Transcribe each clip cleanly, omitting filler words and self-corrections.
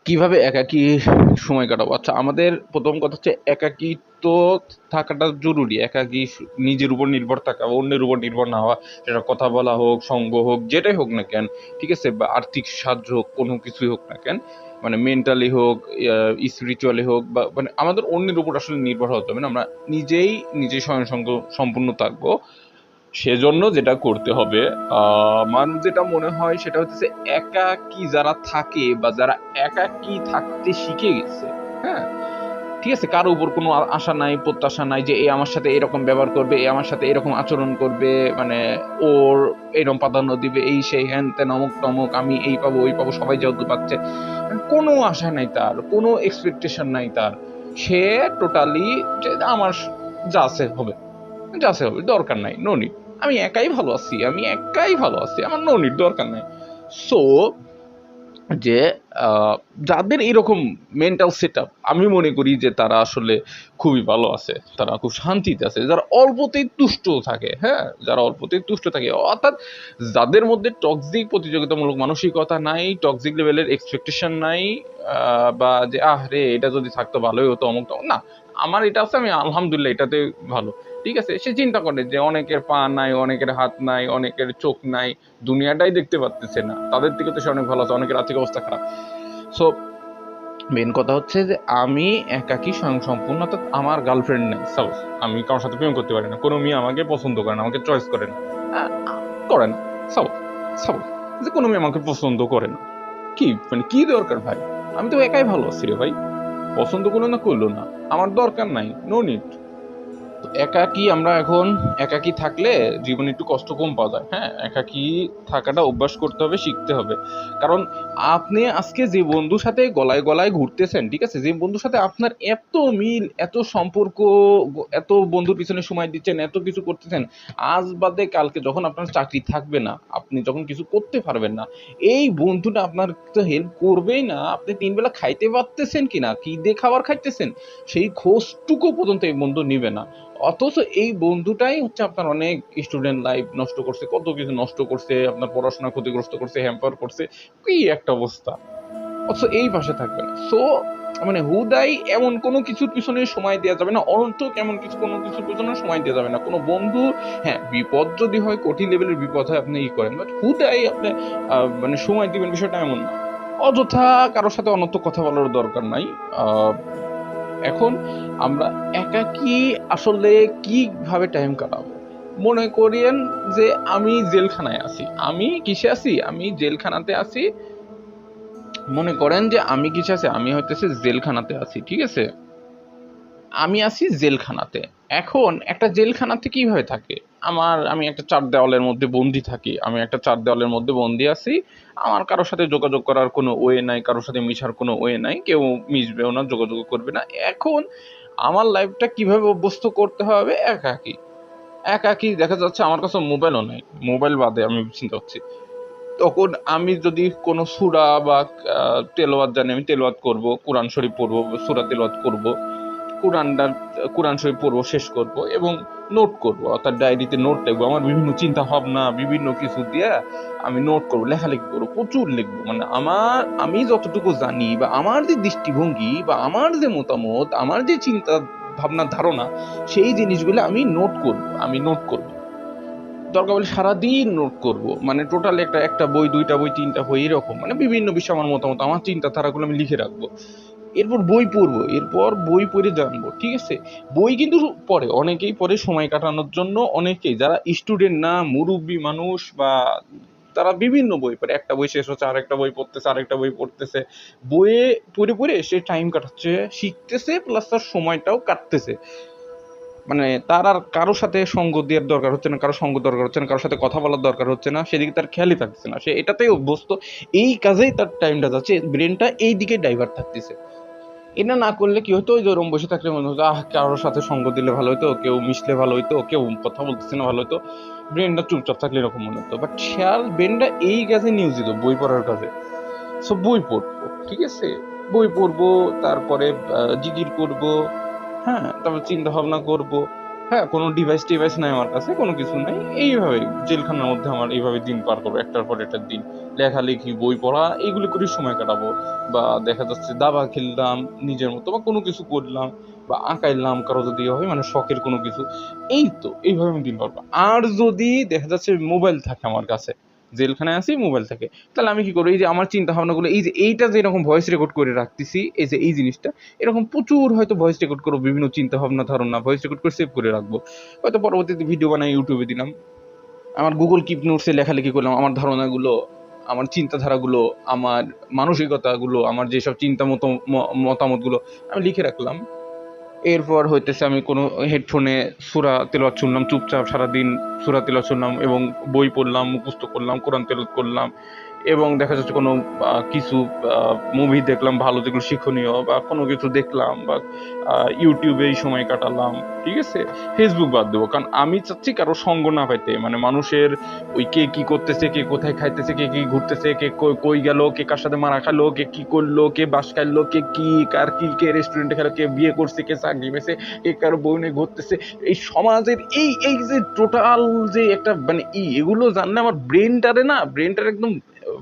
কিভাবে একাকী সময় কাটাবো? আচ্ছা, আমাদের প্রথম কথা হচ্ছে একাকিত্ব থাকাটা জরুরি। নিজের উপর নির্ভর থাকা বা অন্যের উপর নির্ভর না হওয়া, সেটা কথা বলা হোক, সঙ্গ হোক, যেটাই হোক না কেন, ঠিক আছে? বা আর্থিক সাহায্য হোক, কোনো কিছুই হোক না কেন, মানে মেন্টালি হোক, স্পিরিচুয়ালি হোক, বা মানে আমাদের অন্যের উপর আসলে নির্ভর হতে হবে না। আমরা নিজেই স্বয়ংসম্প সম্পূর্ণ থাকবো। সেজন্য যেটা করতে হবে, আমার যেটা মনে হয় সেটা হচ্ছে একাকী যারা থাকে বা যারা একাকী থাকতে শিখে গেছে, হ্যাঁ, ঠিক আছে, কারো উপর কোনো আশা নাই, প্রত্যাশা নাই যে এ আমার সাথে এরকম ব্যবহার করবে, এ আমার সাথে এরকম আচরণ করবে, মানে ওর এরকম প্রাধান্য দিবে, এই সেই হ্যান তেন অমুক তমুক, আমি এই পাবো ওই পাবো, সবাই যেহেতু পাচ্ছে, মানে কোনো আশা নাই তার, কোনো এক্সপেকটেশন নাই তার। সে টোটালি যে আমার যা আছে হবে, যা আছে হবে, দরকার নাই, নো নিড। আমি একাই ভালো আছি, আমার নো নিড, দরকার নাই। সো যে যাদের এরকম মেন্টাল সেট আপ, আমি মনে করি যে তারা আসলে খুবই ভালো আছে, তারা খুব শান্তিতে আছে, যারা অল্পতেই তুষ্ট থাকে, হ্যাঁ, যারা অল্পতেই তুষ্ট থাকে, অর্থাৎ যাদের মধ্যে টক্সিক প্রতিযোগিতামূলক মানসিকতা নাই, টক্সিক লেভেলের এক্সপেকটেশন নাই, বা যে আহ রে এটা যদি থাকতো ভালোই হতো, অমুক তমুক না, আমার এটা আছে, আমি আলহামদুলিল্লাহ এটাতে ভালো, ঠিক আছে। সে চিন্তা করে যে অনেকের পা নাই, অনেকের হাত নাই, অনেকের চোখ নাই, দুনিয়াটাই দেখতে পারতেছে না, তাদের থেকে তো সে অনেক ভালো আছে, অনেকের আর্থিক অবস্থা খারাপ। সো মেন কথা হচ্ছে যে আমি একাকী স্বয়ংসম্পূর্ণ, অর্থাৎ আমার গার্লফ্রেন্ড নেই, সাপোজ আমি কারোর সাথে প্রেম করতে পারি না, কোনো মেয়ে আমাকে পছন্দ করে না, আমাকে চয়েস করে না, করে না, সাপোজ সাপোজ যে কোনো মেয়ে আমাকে পছন্দ করে না, কি মানে কি দরকার ভাই? আমি তো একাই ভালো আছি রে ভাই, পছন্দ করলো না করলো না, আমার দরকার নাই, নো নিড। তো একাকী থাকলে জীবনে একটু কষ্ট কম পাওয়া যায়, হ্যাঁ, একাকী থাকাটা অভ্যাস করতে হবে, শিখতে হবে। কারণ আপনি আজকে যে বন্ধুর সাথে গলায় গলায় ঘুরতেছেন, ঠিক আছে, যে বন্ধুর সাথে আপনার এত মিল, এত সম্পর্ক, এত বন্ধুর পিছনে সময় দিচ্ছেন, এত কিছু করতেছেন, আজ বাদে কালকে যখন আপনার চাকরি থাকবে না, আপনি যখন কিছু করতে পারবেন না, এই বন্ধুটা আপনার তো হেল্প করবেই না, আপনি ৩ বেলা খাইতে পারতেছেন কিনা, কি দিয়ে খাবার খাইতেছেন, সেই খোঁজটুকু পর্যন্ত এই বন্ধু নিবে না। অথচ এই বন্ধুটাই হচ্ছে আপনার অনেক স্টুডেন্ট লাইফ নষ্ট করছে, কত কিছু নষ্ট করছে, আপনার পড়াশোনা ক্ষতিগ্রস্ত করছে, হ্যাম্পার করছে, কি একটা অবস্থা। অথচ এই পাশে থাকবে না। সো মানে হুদাই এমন কোনো কিছুর পিছনে সময় দেওয়া যাবে না, অনর্থক এমন কোনো কিছুর পিছনে সময় দেওয়া যাবে না। কোনো বন্ধু, হ্যাঁ, বিপদ যদি হয়, কঠিন লেভেলের বিপদ হয়, আপনি করেন, বাট হুদাই আপনি মানে সময় দিবেন, বিষয়টা এমন না। অযথা কারোর সাথে অনর্থক কথা বলার দরকার নাই। আহ এখন আমরা একাকী আসলে কিভাবে টাইম কাটাবো? মনে করিয়েন যে আমি জেলখানায় আছি। আমি কিসে আছি? আমি জেলখানাতে আছি। মনে করেন যে আমি কিসে আছি? আমি হইতেছে জেলখানাতে আছি। ঠিক আছে? আমি আছি জেলখানাতে। এখন একটা জেলখানাতে কিভাবে থাকে? আমি একটা ৪ দেওয়ালের মধ্যে বন্দি থাকি। আমি একটা ৪ দেওয়ালের মধ্যে বন্দি আছি। আমার কারো সাথে যোগাযোগ করার কোনো ওয়ে নাই, কারো সাথে মিশার কোনো ওয়ে নাই। কেউ মিশবেও না, যোগাযোগও করবে না। এখন আমার লাইফটা কিভাবে অভ্যস্ত করতে হবে? একাকী। একাকী দেখা যাচ্ছে আমার কাছে মোবাইলও নাই। মোবাইল বাদে আমি চিন্তা করছি। তখন আমি যদি কোনো সূরা বা তেলাওয়াত জানি, আমি তেলাওয়াত করব, কোরআন শরীফ পড়ব, সূরা তেলাওয়াত করব। কোরআনটা কোরআন শরীফ পড়বো, শেষ করব এবং নোট করব, অর্থাৎ ডায়েরিতে নোট লিখবো, আমার বিভিন্ন চিন্তা ভাবনা, বিভিন্ন কিছু দিয়ে আমি নোট করব, লেখালেখি করবো, প্রচুর লিখবো। মানে আমি যতটুকু জানি বা আমার যে দৃষ্টিভঙ্গি বা আমার যে মতামত, আমার যে চিন্তা ভাবনার ধারণা, সেই জিনিসগুলো আমি নোট করব, দরকার হলে সারাদিন নোট করব, মানে টোটাল একটা একটা বই, দুইটা বই, তিনটা বই, এরকম মানে বিভিন্ন বিষয় আমার মতামত, আমার চিন্তাধারাগুলো আমি লিখে রাখবো। এরপর বই পড়বো, এরপর বই পড়ে জানবো, ঠিক আছে। বই কিন্তু পড়ে, অনেকেই পড়ে সময় কাটানোর জন্য, অনেকেই যারা স্টুডেন্ট না, মুরব্বী মানুষ, বা তারা বিভিন্ন বই পড়ে, একটা বই শেষ হচ্ছে আরেকটা বই পড়তেছে, আরেকটা বই পড়তেছে, বইয়ে পড়ে পড়ে সে টাইম কাটাচ্ছে, শিখতেছে, প্লাস তার সময়টাও কাটতেছে। মানে তার আর কারোর সাথে সঙ্গ দেওয়ার দরকার হচ্ছে না, কারো সঙ্গ দরকার হচ্ছে না, কারোর সাথে কথা বলার দরকার হচ্ছে না, সেদিকে তার খেয়ালই থাকছে না, সে এটাতেই অভ্যস্ত, এই কাজেই তার টাইমটা যাচ্ছে, ব্রেনটা এই দিকে ডাইভার্ট থাকতেছে। এটা না করলে কি হতো, ওই যে ওরম বসে থাকলে মনে হতো কারোর সাথে সঙ্গ দিলে ভালো হতো, কেউ মিশলে ভালো হতো, কেউ কথা বলতেছে না ভালো হতো, ব্রেনটা চুপচাপ থাকলে এরকম মনে হতো। বাট খেয়াল ব্রেনটা এই কাজে নিয়োজিত, বই পড়ার কাজে। সো বই পড়বো, ঠিক আছে, বই পড়বো, তারপরে জিকির করবো, হ্যাঁ, তারপর চিন্তা ভাবনা করবো, হ্যাঁ, কোনো ডিভাইস-টিভাইস নাই আমার কাছে, কোনো কিছু নাই। এইভাবে জেলখানার মধ্যে আমার এইভাবে দিন পার করবো, একটার পর একটা দিন। লেখালেখি, বই পড়া এগুলো করেই সময় কাটাবো। বা দেখা যাচ্ছে দাবা খেললাম নিজের মতো, বা কোনো কিছু করলাম, বা আঁকাইলাম কারো যদি হয় মানে শখের কোনো কিছু। এই তো এইভাবে আমি দিন পার করবো। আর যদি দেখা যাচ্ছে মোবাইল থাকে আমার কাছে, জেলখানায় আছি মোবাইল থাকে, তাহলে আমি কি করবো, এই যে আমার চিন্তা ভাবনাগুলো, এই যে এইটা যে এরকম ভয়েস রেকর্ড করে রাখতেছি, এই যে এই জিনিসটা, এরকম প্রচুর হয়তো ভয়েস রেকর্ড করবো, বিভিন্ন চিন্তা ভাবনা ধারণা ভয়েস রেকর্ড করে সেভ করে রাখবো। হয়তো পরবর্তীতে ভিডিও বানাই ইউটিউবে দিলাম। আমার গুগল কিপ নোটসে লেখালেখি করলাম আমার ধারণাগুলো, আমার চিন্তাধারাগুলো, আমার মানসিকতাগুলো, আমার যেসব চিন্তা মতো মতামতগুলো আমি লিখে রাখলাম। এরপর হইতেছে আমি কোনো হেডফোনে সূরা তিলাওয়াত শুনলাম, চুপচাপ সারাদিন সূরা তিলাওয়াত শুনলাম এবং বই পড়লাম, মুখস্থ করলাম, কোরআন তেলাওয়াত করলাম, এবং দেখা যাচ্ছে কোনো কিছু মুভি দেখলাম ভালো, যেগুলো শিক্ষণীয়, বা কোনো কিছু দেখলাম, বা ইউটিউবে এই সময় কাটালাম। ঠিক আছে, ফেসবুক বাদ দেবো, কারণ আমি চাচ্ছি কারো সঙ্গ না পাইতে, মানে মানুষের ওই কে কি করতেছে, কে কোথায় খাইতেছে, কে কি ঘুরতেছে, কে কই গেল, কে কার সাথে মারা খালো, কে কি করলো, কে বাস খাইলো, কে কি কার কি, কে রেস্টুরেন্টে খেলো, কে বিয়ে করছে, কে চাকরি পেয়েছে, কে কারো বউ নিয়ে ঘুরতেছে, এই সমাজের এই এই যে টোটাল যে একটা মানে এগুলো জানলে আমার ব্রেনটারে একদম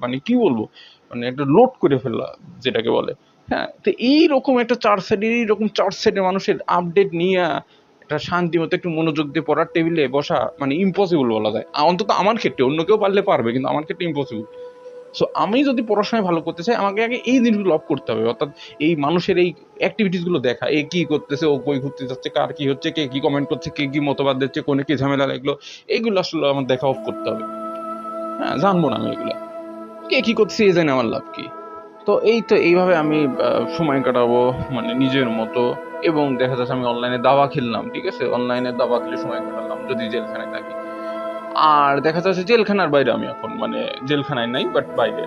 মানে কি বলবো, মানে একটা লোড করে ফেলা যেটাকে বলে। হ্যাঁ, তো এইরকম একটা চার সাইডের মানুষের আপডেট নিয়ে একটা শান্তি মতো একটু মনোযোগ দিয়ে পড়ার টেবিলে বসা মানে ইম্পসিবল বলা যায়, অন্তত আমার ক্ষেত্রে। অন্য কেউ পারলে পারবে, কিন্তু আমার ক্ষেত্রে ইম্পসিবল। সো আমি যদি পড়াশোনায় ভালো করতে চাই, আমাকে আগে এই জিনিসগুলো অফ করতে হবে, অর্থাৎ এই মানুষের এই অ্যাক্টিভিটিস গুলো দেখা, এ কি করতেছে, ও কই ঘুরতে যাচ্ছে, কার কি হচ্ছে, কে কি কমেন্ট করছে, কে কি মতবাদ দিচ্ছে, কোনে কি ঝামেলা লাগলো, এইগুলো আসলে আমার দেখা অফ করতে হবে। হ্যাঁ, জানবো না আমি এগুলা, কে কি করছে এ জানে আমার লাভ কি। তো এই তো এইভাবে আমি সময় কাটাবো মানে নিজের মতো। এবং দেখা যাচ্ছে আমি অনলাইনে দাবা খেললাম, ঠিক আছে, অনলাইনে দাবা খেলে সময় কাটালাম যদি জেলখানায় থাকি। আর দেখা যাচ্ছে জেলখানার বাইরে আমি এখন মানে জেলখানায় নাই, বাট বাইরে,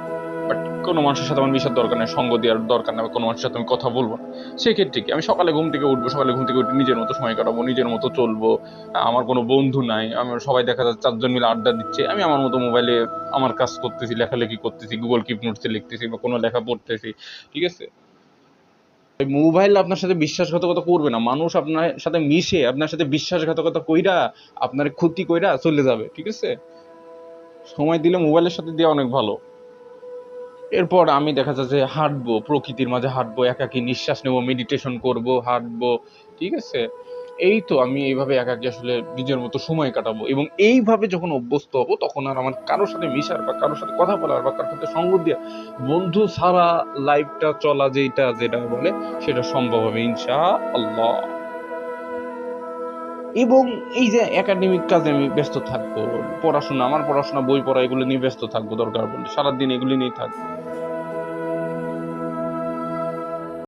বাট কোনো মানুষের সাথে আমার মিশার দরকার নেই, সঙ্গ দেওয়ার দরকার নেই, কোনো মানুষের সাথে আমি কথা বলবো না। সেক্ষেত্রে কি আমি সকালে ঘুম থেকে উঠবো, সকালে ঘুম থেকে উঠে নিজের মতো সময় কাটাবো, নিজের মতো চলবো। আমার কোনো বন্ধু নাই, আমার সবাই দেখা যাচ্ছে চারজন মিলে আড্ডা দিচ্ছে, আমি আমার মতো মোবাইলে আমার কাজ করতেছি, লেখালেখি করতেছি, গুগল কিপ নোটসে লিখতেছি, বা কোনো লেখা পড়তেছি। ঠিক আছে, মোবাইল আপনার সাথে বিশ্বাসঘাতকতা করবে না, মানুষ আপনার সাথে মিশে আপনার সাথে বিশ্বাসঘাতকতা কইরা আপনার ক্ষতি কইরা চলে যাবে। ঠিক আছে, সময় দিলে মোবাইলের সাথে দেওয়া অনেক ভালো। এরপর আমি দেখা যাচ্ছে হাঁটবো, প্রকৃতির মাঝে হাঁটবো, একাকী নিঃশ্বাস নেবো, মেডিটেশন করব, হাঁটবো। ঠিক আছে, এই তো আমি এইভাবে একাকী আসলে নিজের মতো সময় কাটাবো, এবং এইভাবে যখন অভ্যস্ত হবো তখন আর আমার কারোর সাথে মিশার বা কারোর সাথে কথা বলার বা কারোর সাথে সঙ্গ দেওয়া, বন্ধু ছাড়া লাইফটা চলা যেটা বলে সেটা সম্ভব হবে ইনশা আল্লাহ। এবং এই যে একাডেমিক কাজে আমি ব্যস্ত থাকবো, আমার পড়াশোনা, বই পড়া, এগুলো নিয়ে ব্যস্ত থাকবো, দরকার পড়লে সারাদিন এগুলি নিয়ে থাকবো।